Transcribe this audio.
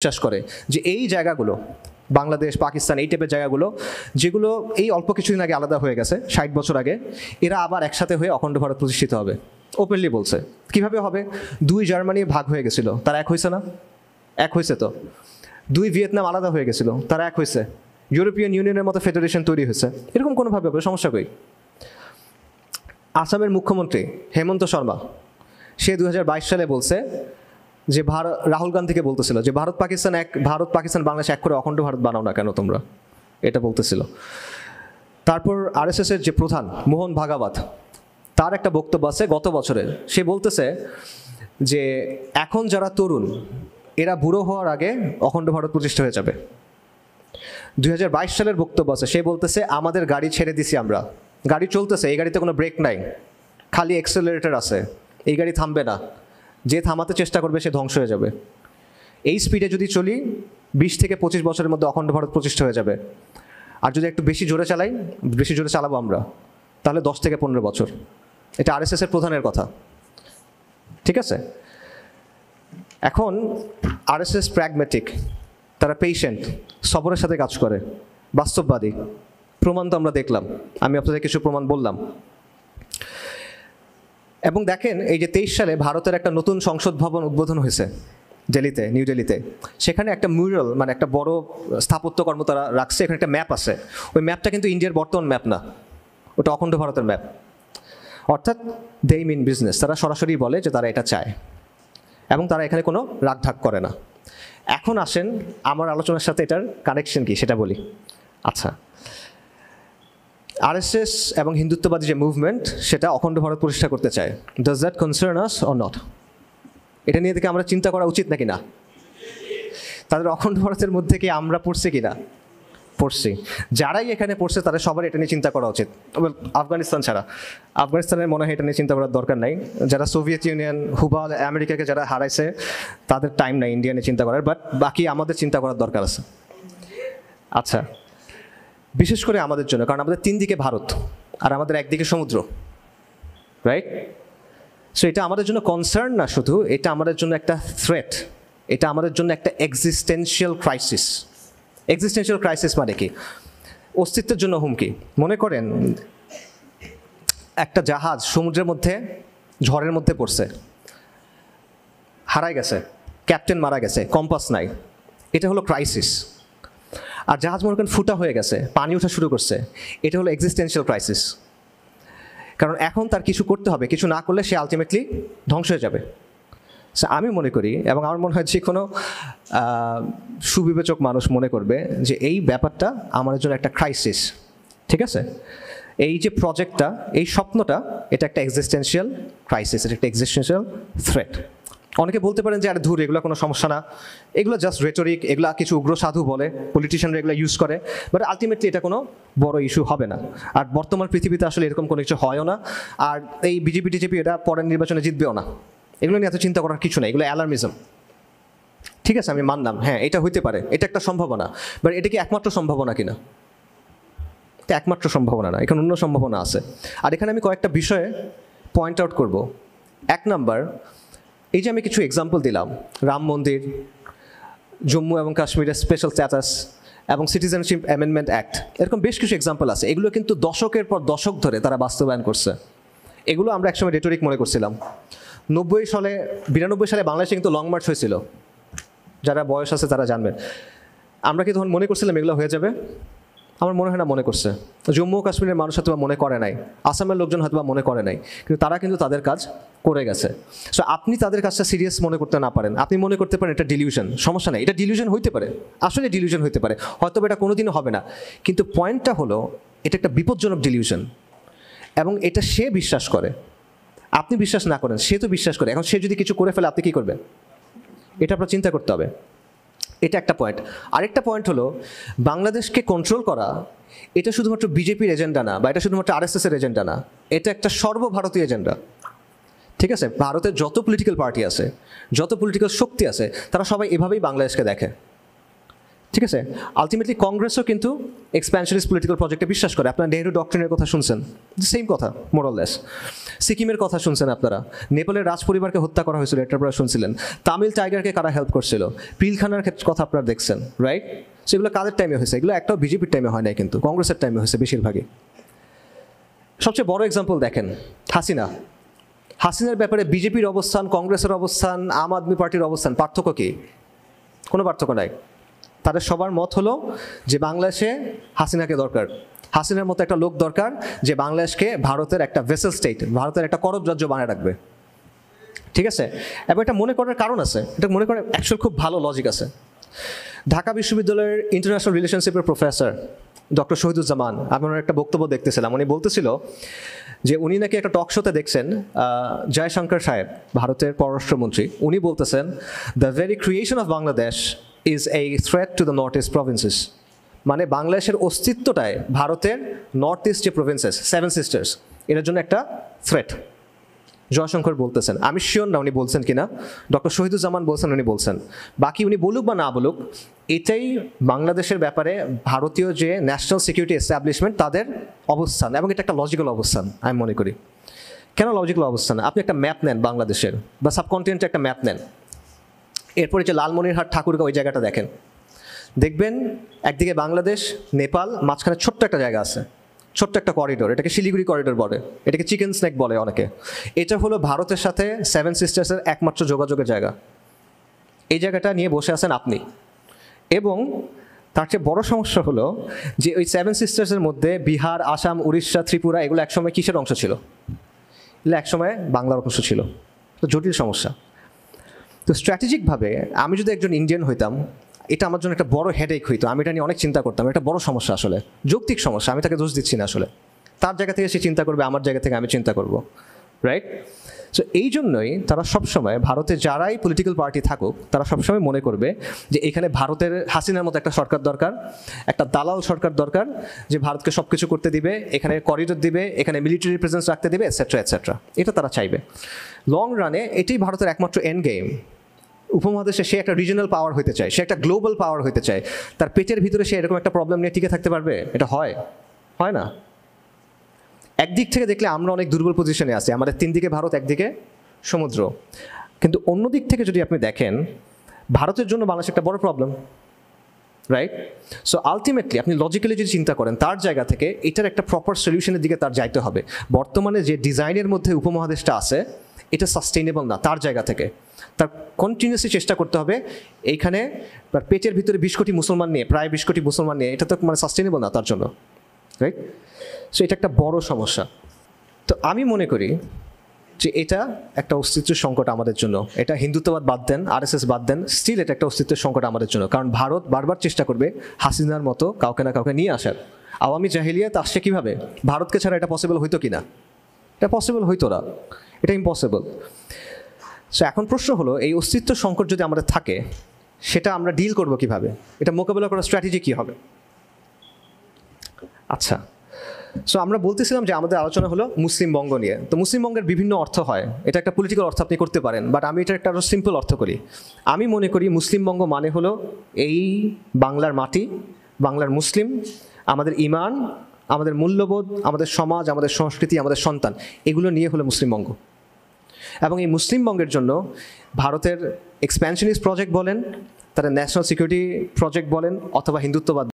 বিশ্বাস করে যে এই জায়গাগুলো বাংলাদেশ পাকিস্তান এই টাইপের জায়গাগুলো যেগুলো এই অল্প কিছুদিন আগে আলাদা হয়ে গেছে 60 বছর আগে, এরা আবার একসাথে হয়ে অখণ্ড ভারত প্রতিষ্ঠিত হবে। ওপেনলি বলছে। কিভাবে হবে? 2 জার্মানি ভাগ হয়ে গেছিল, তারা এক হয়েছে না? এক হয়েছে তো। 2 ভিয়েতনাম আলাদা হয়ে গেছিল, তারা এক হয়েছে। ইউরোপিয়ান ইউনিয়নের মতো ফেডারেশন তৈরি হয়েছে। এরকম কোনোভাবে হবে? সমস্যা কই? আসামের মুখ্যমন্ত্রী হেমন্ত শর্মা সে 2022 সালে বলছে যে রাহুল গান্ধীকে বলতেছিল যে ভারত পাকিস্তান বাংলাদেশ এক করে অখণ্ড ভারত বানাও না কেন তোমরা, এটা বলতেছিল। তারপর আরএসএস এর যে প্রধান মোহন ভাগাবত, তার একটা বক্তব্য আছে গত বছরের। সে বলতেছে যে এখন যারা তরুণ এরা বুড়ো হওয়ার আগে অখণ্ড ভারত প্রতিষ্ঠা হয়ে যাবে। 2022 সালের বক্তব্য আছে, সে বলতেছে আমাদের গাড়ি ছেড়ে দিছি আমরা, গাড়ি চলতেছে, এই গাড়িতে কোনো ব্রেক নাই, খালি অ্যাক্সেলারেটর আছে, এই গাড়ি থামবে না, যে থামাতে চেষ্টা করবে সে ধ্বংস হয়ে যাবে। এই স্পিডে যদি চলি 20 থেকে 25 বছরের মধ্যে অখণ্ড ভারত প্রতিষ্ঠা হয়ে যাবে। আর যদি একটু বেশি জোরে চালাবো আমরা, তাহলে 10 থেকে 15 বছর। এটা আরএসএস এর প্রধানের কথা, ঠিক আছে? এখন আরএসএস প্র্যাগম্যাটিক, তারা পেশেন্ট, সবরের সাথে কাজ করে, বাস্তববাদী। প্রমাণ তো আমরা দেখলাম, আমি আপনাদের কিছু প্রমাণ বললাম। এবং দেখেন এই যে 23 সালে ভারতের একটা নতুন সংসদ ভবন উদ্বোধন হয়েছে দিল্লিতে, নিউ দিল্লিতে। সেখানে একটা মিউরাল মানে একটা বড় স্থাপত্যকর্ম তারা রাখছে, এখানে একটা ম্যাপ আছে। ওই ম্যাপটা কিন্তু ইন্ডিয়ার বর্তমান ম্যাপ না, ওটা অখণ্ড ভারতের ম্যাপ। অর্থাৎ দে মিন বিজনেস, তারা সরাসরি বলে যে তারা এটা চায় এবং তারা এখানে কোনো রাগঢাক করে না। এখন আসেন আমার আলোচনার সাথে এটার কানেকশন কি সেটা বলি। আচ্ছা, আরএসএস এবং হিন্দুত্ববাদী যে মুভমেন্ট সেটা অখণ্ড ভারত প্রতিষ্ঠা করতে চায়। Does that concern us or not? এটা নিয়ে থেকে আমরা চিন্তা করা উচিত নাকি না? তাদের অখণ্ড ভারতের মধ্যে কি আমরা পড়ছি কি না? পড়ছি। যারাই এখানে পড়ছে তাদের সবার এটা নিয়ে চিন্তা করা উচিত। আফগানিস্তান ছাড়া, আফগানিস্তানের মনে হয় এটা নিয়ে চিন্তা করার দরকার নাই। যারা সোভিয়েত ইউনিয়ন, হুবা, আমেরিকাকে যারা হারাইছে তাদের টাইম নাই ইন্ডিয়া নিয়ে চিন্তা করার, বাট বাকি আমাদের চিন্তা করার দরকার আছে। আচ্ছা, বিশেষ করে আমাদের জন্য, কারণ আমাদের 3 দিকে ভারত আর আমাদের একদিকে সমুদ্র, রাইট? সো এটা আমাদের জন্য কনসার্ন না শুধু, এটা আমাদের জন্য একটা থ্রেট, এটা আমাদের জন্য একটা এক্সিস্টেন্সিয়াল ক্রাইসিস। এক্সিস্টেন্সিয়াল ক্রাইসিস মানে কি? অস্তিত্বের জন্য হুমকি। মনে করেন একটা জাহাজ সমুদ্রের মধ্যে ঝড়ের মধ্যে পড়ছে, হারাই গেছে, ক্যাপ্টেন মারা গেছে, কম্পাস নাই, এটা হলো ক্রাইসিস। আর জাহাজ মনে করেন ফুটা হয়ে গেছে, পানি ওঠা শুরু করছে, এটা হলো এক্সিস্টেন্সিয়াল ক্রাইসিস। কারণ এখন তার কিছু করতে হবে, কিছু না করলে সে আলটিমেটলি ধ্বংস হয়ে যাবে। আমি মনে করি, এবং আমার মনে হয় যে কোনো সুবিবেচক মানুষ মনে করবে যে এই ব্যাপারটা আমাদের জন্য একটা ক্রাইসিস, ঠিক আছে? এই যে প্রজেক্টটা, এই স্বপ্নটা, এটা একটা এক্সিস্টেন্সিয়াল ক্রাইসিস, এটা একটা এক্সিস্টেন্সিয়াল থ্রেট। অনেকে বলতে পারেন যে আরে ধুর, এগুলো কোনো সমস্যা না, এগুলো জাস্ট রেটরিক, এগুলা কিছু উগ্র সাধু বলে, পলিটিশিয়ানরা এগুলো ইউজ করে, বাট আলটিমেটলি এটা কোনো বড় ইস্যু হবে না। আর বর্তমান পৃথিবীতে আসলে এরকম কোনো কিছু হয়ও না। আর এই বিজেপি টিজেপি এটা পরের নির্বাচনে জিতবেও না। এগুলো নিয়ে এত চিন্তা করার কিছু নেই, এগুলো অ্যালার্মিজম। ঠিক আছে, আমি মানলাম, হ্যাঁ এটা হইতে পারে, এটা একটা সম্ভাবনা, বাট এটা কি একমাত্র সম্ভাবনা কিনা? এটা একমাত্র সম্ভাবনা না, এখানে অন্য সম্ভাবনা আছে। আর এখানে আমি কয়েকটা বিষয়ে পয়েন্ট আউট করব। 1 নাম্বার, এই যে আমি কিছু এক্সাম্পল দিলাম, রাম মন্দির, জম্মু এবং কাশ্মীরের স্পেশাল স্ট্যাটাস এবং সিটিজেনশিপ অ্যামেন্ডমেন্ট অ্যাক্ট, এরকম বেশ কিছু এক্সাম্পল আছে। এগুলো কিন্তু দশকের পর দশক ধরে তারা বাস্তবায়ন করছে। এগুলো আমরা একসময় রেটরিক মনে করছিলাম। 92 সালে বাংলাদেশে কিন্তু লং মার্চ হয়েছিল, যারা বয়স আছে তারা জানবেন। আমরা কি তখন মনে করছিলাম এগুলো হয়ে যাবে? আমার মনে হয় না মনে করছে। জম্মু ও কাশ্মীরের মানুষ হয়তো মনে করে নাই, আসামের লোকজন হয়তো মনে করে নাই, কিন্তু তারা কিন্তু তাদের কাজ করে গেছে। সো আপনি তাদের কাজটা সিরিয়াস মনে করতে না পারেন, আপনি মনে করতে পারেন এটা ডিলিউশন, সমস্যা নেই, এটা ডিলিউশন হইতে পারে, আসলে ডিলিউশন হইতে পারে, হয়তো এটা কোনোদিনও হবে না। কিন্তু পয়েন্টটা হলো এটা একটা বিপজ্জনক ডিলিউশন, এবং এটা সে বিশ্বাস করে, আপনি বিশ্বাস না করেন, সে তো বিশ্বাস করে। এখন সে যদি কিছু করে ফেলে আপনি কী করবেন? এটা আপনার চিন্তা করতে হবে। এটা একটা পয়েন্ট। আরেকটা পয়েন্ট হলো বাংলাদেশকে কন্ট্রোল করা এটা শুধুমাত্র বিজেপির এজেন্ডা না, বা এটা শুধুমাত্র আরএসএসের এজেন্ডা না, এটা একটা সর্বভারতীয় এজেন্ডা। ঠিক আছে, ভারতের যত পলিটিক্যাল পার্টি আছে, যত পলিটিক্যাল শক্তি আছে, তারা সবাই এভাবেই বাংলাদেশকে দেখে। ঠিক আছে, আলটিমেটলি কংগ্রেসও কিন্তু এক্সপ্যানশনিস্ট পলিটিক্যাল প্রজেক্টে বিশ্বাস করে। আপনারা নেহরু ডক্ট্রিনের কথা শুনছেন, সেম কথা মোরলেস। সিকিমের কথা শুনছেন আপনারা, নেপালের রাজ পরিবারকে হত্যা করা হয়েছিল, এটার পরে শুনছিলেন। তামিল টাইগারকে কারা হেল্প করছিল, পিলখানার কথা আপনারা দেখছেন, রাইট? সেগুলো কাদের টাইমে হয়েছে? এগুলো একটাও বিজেপির টাইমে হয় নাই, কিন্তু কংগ্রেসের টাইমে হয়েছে বেশিরভাগই। সবচেয়ে বড় এক্সাম্পল দেখেন হাসিনার ব্যাপারে বিজেপির অবস্থান, কংগ্রেসের অবস্থান, আম আদমি পার্টির অবস্থান, পার্থক্য কি? কোনো পার্থক্য নাই। তাদের সবার মত হলো যে বাংলাদেশে হাসিনাকে দরকার, হাসিনার মতো একটা লোক দরকার যে বাংলাদেশকে ভারতের একটা ভেসেল স্টেট, ভারতের একটা করদ রাজ্য বানায় রাখবে। ঠিক আছে, এবং এটা মনে করার কারণ আছে, এটা মনে করার অ্যাকচুয়াল খুব ভালো লজিক আছে। ঢাকা বিশ্ববিদ্যালয়ের ইন্টারন্যাশনাল রিলেশনশিপের প্রফেসর ডক্টর শহীদুজ্জামান, আমি ওনার একটা বক্তব্য দেখতেছিলাম, উনি বলতেছিল যে উনি নাকি একটা টক শোতে দেখছেন জয়শঙ্কর সাহেব, ভারতের পররাষ্ট্রমন্ত্রী, উনি বলতেছেন the very creation of Bangladesh is a threat to the north east provinces. মানে বাংলাদেশের অস্তিত্বটায় ভারতের নর্থ ইস্ট যে প্রভিন্সেস, 7 সিস্টার্স, এটার জন্য একটা থ্রেট। জয়শঙ্কর বলতেছেন, আমি শিওর না উনি বলছেন কিনা, ডক্টর শহীদুজ্জামান বলছেন উনি বলছেন। বাকি উনি বলুক বা না বলুক, এটাই বাংলাদেশের ব্যাপারে ভারতীয় যে ন্যাশনাল সিকিউরিটি এস্টাবলিশমেন্ট তাদের অবস্থান, এবং এটা একটা লজিক্যাল অবস্থান আমি মনে করি। কেন লজিক্যাল অবস্থান? আপনি একটা ম্যাপ নেন বাংলাদেশের বা সাবকন্টিনেন্টে একটা ম্যাপ নেন, এরপরে যে লালমনিরহাট ঠাকুরগাঁও ওই জায়গাটা দেখেন, দেখবেন একদিকে বাংলাদেশ, নেপাল, মাঝখানে ছোট্ট একটা জায়গা আছে, ছোট্ট একটা করিডোর, এটাকে শিলিগুড়ি করিডোর বলে, এটাকে চিকেন স্নেক বলে অনেকে। এটা হলো ভারতের সাথে 7 সিস্টার্সের একমাত্র যোগাযোগের জায়গা। এই জায়গাটা নিয়ে বসে আছেন আপনি। এবং তার চেয়ে বড় সমস্যা হলো যে ওই 7 সিস্টার্সের মধ্যে বিহার, আসাম, উড়িষ্যা, ত্রিপুরা এগুলো একসময় কিসের অংশ ছিল? এগুলো একসময় বাংলার অংশ ছিল। তো জটিল সমস্যা। তো স্ট্র্যাটেজিকভাবে আমি যদি একজন ইন্ডিয়ান হইতাম, এটা আমার জন্য একটা বড় হেডেক হইতো, আমি এটা নিয়ে অনেক চিন্তা করতাম। এটা বড় সমস্যা, আসলে যৌক্তিক সমস্যা, আমি তাকে দোষ দিচ্ছি না। আসলে তার জায়গা থেকে সে চিন্তা করবে, আমার জায়গা থেকে আমি চিন্তা করব, রাইট? সো এই জন্যই তারা সবসময়, ভারতে যারাই পলিটিক্যাল পার্টি থাকুক, তারা সবসময় মনে করবে যে এখানে ভারতের হাসিনার মতো একটা সরকার দরকার, একটা দালাল সরকার দরকার, যে ভারতকে সব কিছু করতে দিবে, এখানে করিডোর দিবে, এখানে মিলিটারি প্রেজেন্স রাখতে দিবে, এটসেট্রা এটসেট্রা। এটা তারা চাইবে। লং রানে এটাই ভারতের একমাত্র এন্ড গেম। উপমহাদেশে সে একটা রিজনাল পাওয়ার হতে চায়, সে একটা গ্লোবাল পাওয়ার হতে চায়। তার পেটের ভিতরে সে এরকম একটা প্রবলেম নিয়ে টিকে থাকতে পারবে? এটা হয় না। একদিক থেকে দেখলে আমরা অনেক দুর্বল পজিশনে আছি, আমাদের 3 দিকে ভারত, একদিকে সমুদ্র। কিন্তু অন্য দিক থেকে যদি আপনি দেখেন, ভারতের জন্য বাংলাদেশ একটা বড় প্রবলেম, রাইট? সো আলটিমেটলি আপনি লজিক্যালি যদি চিন্তা করেন, তার জায়গা থেকে এটার একটা প্রপার সলিউশনের দিকে তার যাইতে হবে। বর্তমানে যে ডিজাইনের মধ্যে উপমহাদেশটা আছে, এটা সাস্টেইনেবল না। তার জায়গা থেকে তার কন্টিনিউসলি চেষ্টা করতে হবে এইখানে তার পেটের ভিতরে 20 কোটি মুসলমান নিয়ে, প্রায় 20 কোটি মুসলমান নিয়ে, এটা তো মানে সাস্টেইনেবল না তার জন্য, রাইট? সো এটা একটা বড় সমস্যা। তো আমি মনে করি যে এটা একটা অস্তিত্বের সংকট আমাদের জন্য। এটা হিন্দুত্ববাদ বাদ দেন, RSS বাদ দেন, স্টিল এটা একটা অস্তিত্বের সংকট আমাদের জন্য। কারণ ভারত বারবার চেষ্টা করবে হাসিনার মতো কাউকে না কাউকে নিয়ে আসার। আওয়ামী জাহিলিয়াত আসছে কীভাবে? ভারতকে ছাড়া এটা পসিবল হইতো কি না? এটা পসিবল হইতো না, এটা ইম্পসিবল। সো এখন প্রশ্ন হলো, এই অস্তিত্ব সংকট যদি আমাদের থাকে, সেটা আমরা ডিল করবো কিভাবে? এটা মোকাবেলা করার স্ট্র্যাটেজি কী হবে? আচ্ছা, সো আমরা বলতেছিলাম যে আমাদের আলোচনা হলো মুসলিমবঙ্গ নিয়ে। তো মুসলিমবঙ্গের বিভিন্ন অর্থ হয়, এটা একটা পলিটিক্যাল অর্থ আপনি করতে পারেন, বাট আমি এটা একটা আরও সিম্পল অর্থ করি। আমি মনে করি মুসলিমবঙ্গ মানে হলো এই বাংলার মাটি, বাংলার মুসলিম, আমাদের ঈমান, আমাদের মূল্যবোধ, আমাদের সমাজ, আমাদের সংস্কৃতি, আমাদের সন্তান, এগুলো নিয়ে হলো মুসলিমবঙ্গ। এবং এই মুসলিমবঙ্গের জন্য ভারতের এক্সপ্যানশনিস্ট প্রজেক্ট বলেন, তারা ন্যাশনাল সিকিউরিটি প্রজেক্ট বলেন, অথবা হিন্দুত্ববাদ